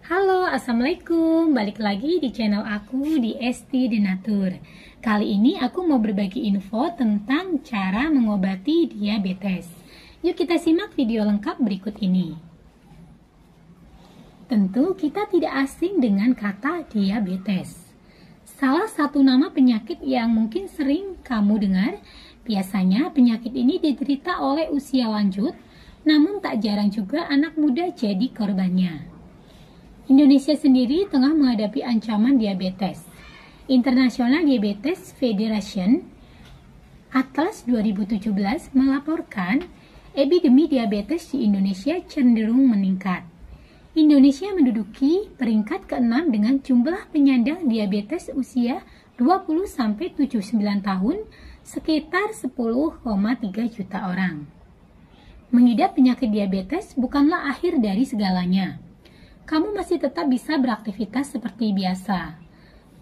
Halo, Assalamualaikum. Balik lagi di channel aku di Esti Denatur. Kali ini aku mau berbagi info tentang cara mengobati diabetes. Yuk kita simak video lengkap berikut ini. Tentu kita tidak asing dengan kata diabetes. Salah satu nama penyakit yang mungkin sering kamu dengar. Biasanya penyakit ini diderita oleh usia lanjut, namun tak jarang juga anak muda jadi korbannya. Indonesia sendiri tengah menghadapi ancaman diabetes. International Diabetes Federation Atlas 2017 melaporkan epidemi diabetes di Indonesia cenderung meningkat. Indonesia menduduki peringkat ke-6 dengan jumlah penyandang diabetes usia 20-79 tahun sekitar 10,3 juta orang. Mengidap penyakit diabetes bukanlah akhir dari segalanya. Kamu masih tetap bisa beraktivitas seperti biasa.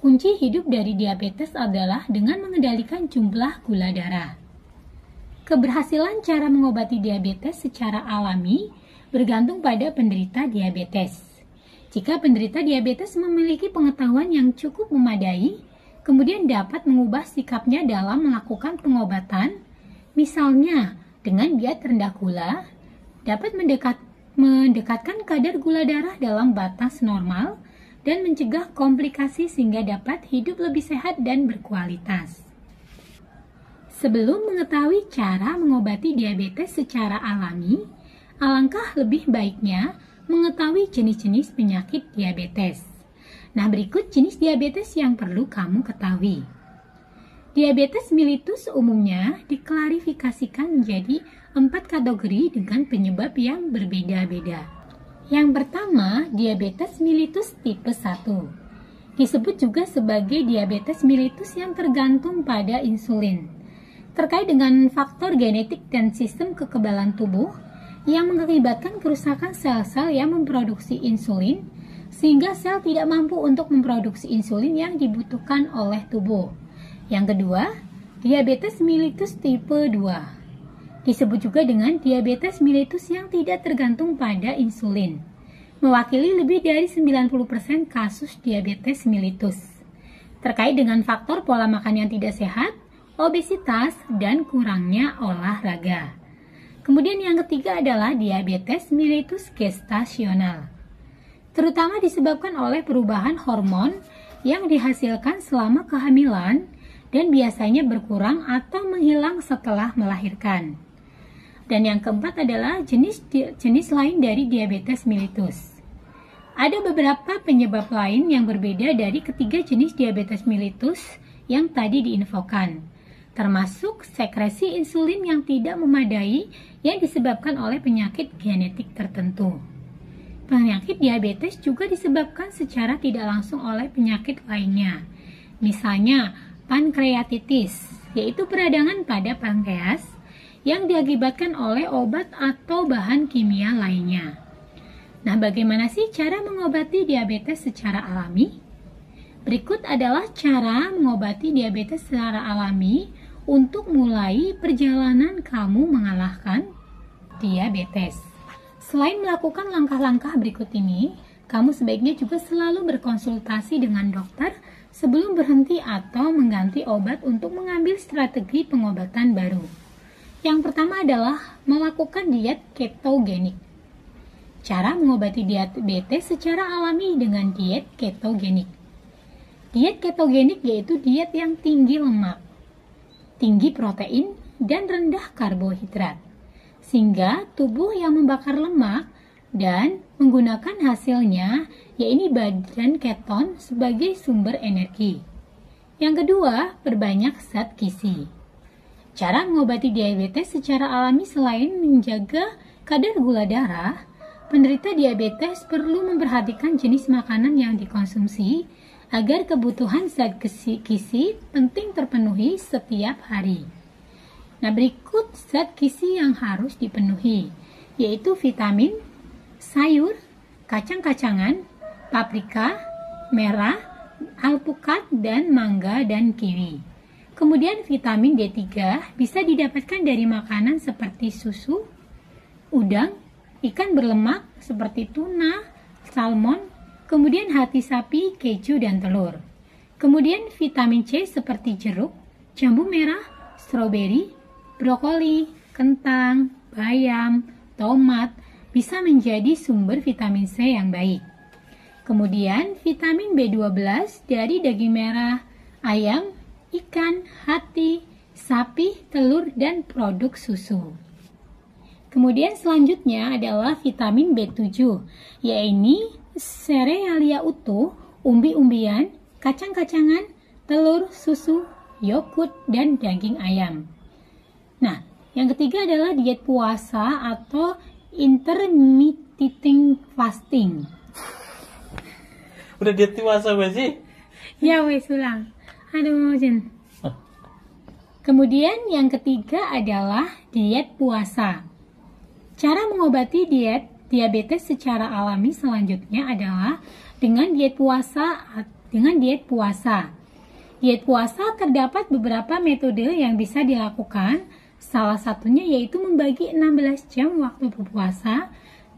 Kunci hidup dari diabetes adalah dengan mengendalikan jumlah gula darah. Keberhasilan cara mengobati diabetes secara alami bergantung pada penderita diabetes. Jika penderita diabetes memiliki pengetahuan yang cukup memadai, kemudian dapat mengubah sikapnya dalam melakukan pengobatan, misalnya dengan diet rendah gula, dapat mendekatkan kadar gula darah dalam batas normal dan mencegah komplikasi sehingga dapat hidup lebih sehat dan berkualitas. Sebelum mengetahui cara mengobati diabetes secara alami, alangkah lebih baiknya mengetahui jenis-jenis penyakit diabetes. Nah, berikut jenis diabetes yang perlu kamu ketahui. Diabetes mellitus umumnya diklarifikasikan menjadi 4 kategori dengan penyebab yang berbeda-beda. Yang pertama, diabetes mellitus tipe 1. Disebut juga sebagai diabetes mellitus yang tergantung pada insulin. Terkait dengan faktor genetik dan sistem kekebalan tubuh yang mengakibatkan kerusakan sel-sel yang memproduksi insulin, sehingga sel tidak mampu untuk memproduksi insulin yang dibutuhkan oleh tubuh. Yang kedua, diabetes mellitus tipe 2. Disebut juga dengan diabetes mellitus yang tidak tergantung pada insulin. Mewakili lebih dari 90% kasus diabetes mellitus. Terkait dengan faktor pola makan yang tidak sehat, obesitas, dan kurangnya olahraga. Kemudian yang ketiga adalah diabetes mellitus gestasional. Terutama disebabkan oleh perubahan hormon yang dihasilkan selama kehamilan dan biasanya berkurang atau menghilang setelah melahirkan. Dan yang keempat adalah jenis lain dari diabetes mellitus. Ada beberapa penyebab lain yang berbeda dari ketiga jenis diabetes mellitus yang tadi diinfokan, termasuk sekresi insulin yang tidak memadai yang disebabkan oleh penyakit genetik tertentu. Penyakit diabetes juga disebabkan secara tidak langsung oleh penyakit lainnya, misalnya pankreatitis, yaitu peradangan pada pankreas yang diakibatkan oleh obat atau bahan kimia lainnya. Nah, bagaimana sih cara mengobati diabetes secara alami? Berikut adalah cara mengobati diabetes secara alami untuk mulai perjalanan kamu mengalahkan diabetes. Selain melakukan langkah-langkah berikut ini, kamu sebaiknya juga selalu berkonsultasi dengan dokter sebelum berhenti atau mengganti obat untuk mengambil strategi pengobatan baru. Yang pertama adalah melakukan diet ketogenik. Cara mengobati diabetes secara alami dengan diet ketogenik. Diet ketogenik yaitu diet yang tinggi lemak, tinggi protein, dan rendah karbohidrat, sehingga tubuh yang membakar lemak dan menggunakan hasilnya, yaitu badan keton sebagai sumber energi. Yang kedua, perbanyak zat gizi. Cara mengobati diabetes secara alami selain menjaga kadar gula darah, penderita diabetes perlu memperhatikan jenis makanan yang dikonsumsi agar kebutuhan zat gizi penting terpenuhi setiap hari. Nah, berikut zat gizi yang harus dipenuhi, yaitu vitamin, sayur, kacang-kacangan, paprika, merah, alpukat, dan mangga dan kiwi. Kemudian vitamin D3 bisa didapatkan dari makanan seperti susu, udang, ikan berlemak seperti tuna, salmon, kemudian hati sapi, keju, dan telur. Kemudian vitamin C seperti jeruk, jambu merah, stroberi, brokoli, kentang, bayam, tomat bisa menjadi sumber vitamin C yang baik. Kemudian vitamin B12 dari daging merah, ayam, ikan, hati, sapi, telur, dan produk susu. Kemudian selanjutnya adalah vitamin B7, yaitu serealia utuh, umbi-umbian, kacang-kacangan, telur, susu, yogurt, dan daging ayam. Nah, yang ketiga adalah diet puasa atau intermittent fasting. Udah diet puasa gak sih? Ya wes ulang. Aduh, Jen. Kemudian yang ketiga adalah diet puasa. Cara mengobati diabetes secara alami selanjutnya adalah dengan diet puasa. Diet puasa terdapat beberapa metode yang bisa dilakukan. Salah satunya yaitu membagi 16 jam waktu berpuasa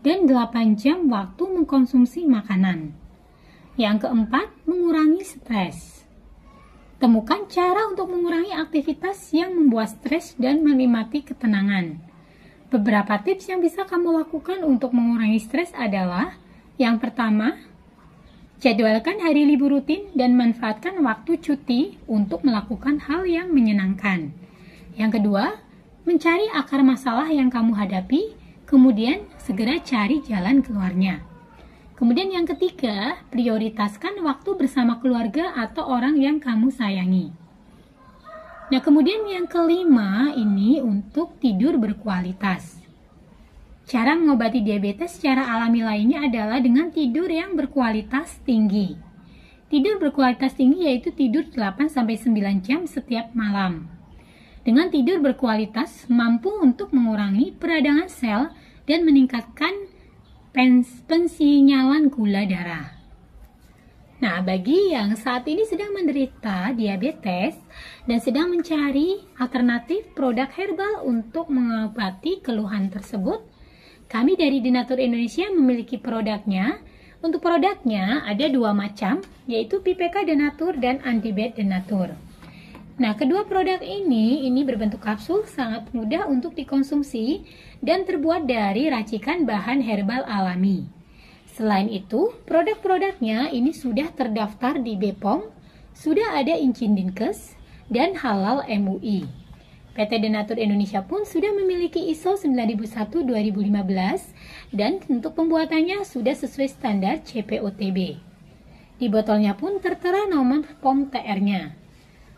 dan 8 jam waktu mengkonsumsi makanan. Yang keempat, mengurangi stres. Temukan cara untuk mengurangi aktivitas yang membuat stres dan menikmati ketenangan. Beberapa tips yang bisa kamu lakukan untuk mengurangi stres adalah: yang pertama, jadwalkan hari libur rutin dan manfaatkan waktu cuti untuk melakukan hal yang menyenangkan. Yang kedua, mencari akar masalah yang kamu hadapi, kemudian segera cari jalan keluarnya. Kemudian yang ketiga, prioritaskan waktu bersama keluarga atau orang yang kamu sayangi. Nah, kemudian yang kelima ini untuk tidur berkualitas. Cara mengobati diabetes secara alami lainnya adalah dengan tidur yang berkualitas tinggi. Tidur berkualitas tinggi yaitu tidur 8-9 jam setiap malam. Dengan tidur berkualitas mampu untuk mengurangi peradangan sel dan meningkatkan pensinyalan gula darah. Nah, bagi yang saat ini sedang menderita diabetes dan sedang mencari alternatif produk herbal untuk mengobati keluhan tersebut, kami dari Denatur Indonesia memiliki produknya. Untuk produknya ada dua macam, yaitu PPK Denatur dan Antibed Denatur. Nah, kedua produk ini berbentuk kapsul, sangat mudah untuk dikonsumsi dan terbuat dari racikan bahan herbal alami. Selain itu, produk-produknya ini sudah terdaftar di BPOM, sudah ada izin Dinkes, dan halal MUI. PT Denatur Indonesia pun sudah memiliki ISO 9001-2015 dan untuk pembuatannya sudah sesuai standar CPOTB. Di botolnya pun tertera nomor POM TR-nya.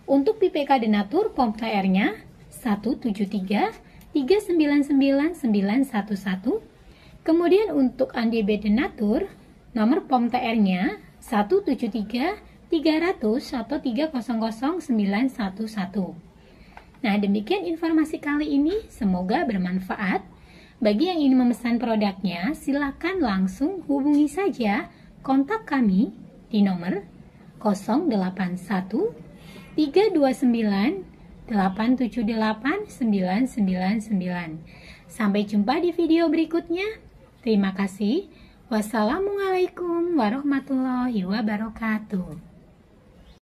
Untuk PPK Denatur, POM TR-nya 173399911. Kemudian untuk Antibed Denatur, nomor POM TR-nya 173-300 atau 300-911. Nah, demikian informasi kali ini, semoga bermanfaat. Bagi yang ingin memesan produknya, silakan langsung hubungi saja kontak kami di nomor 081 329 878 999. Sampai jumpa di video berikutnya. Terima kasih. Wassalamualaikum warahmatullahi wabarakatuh.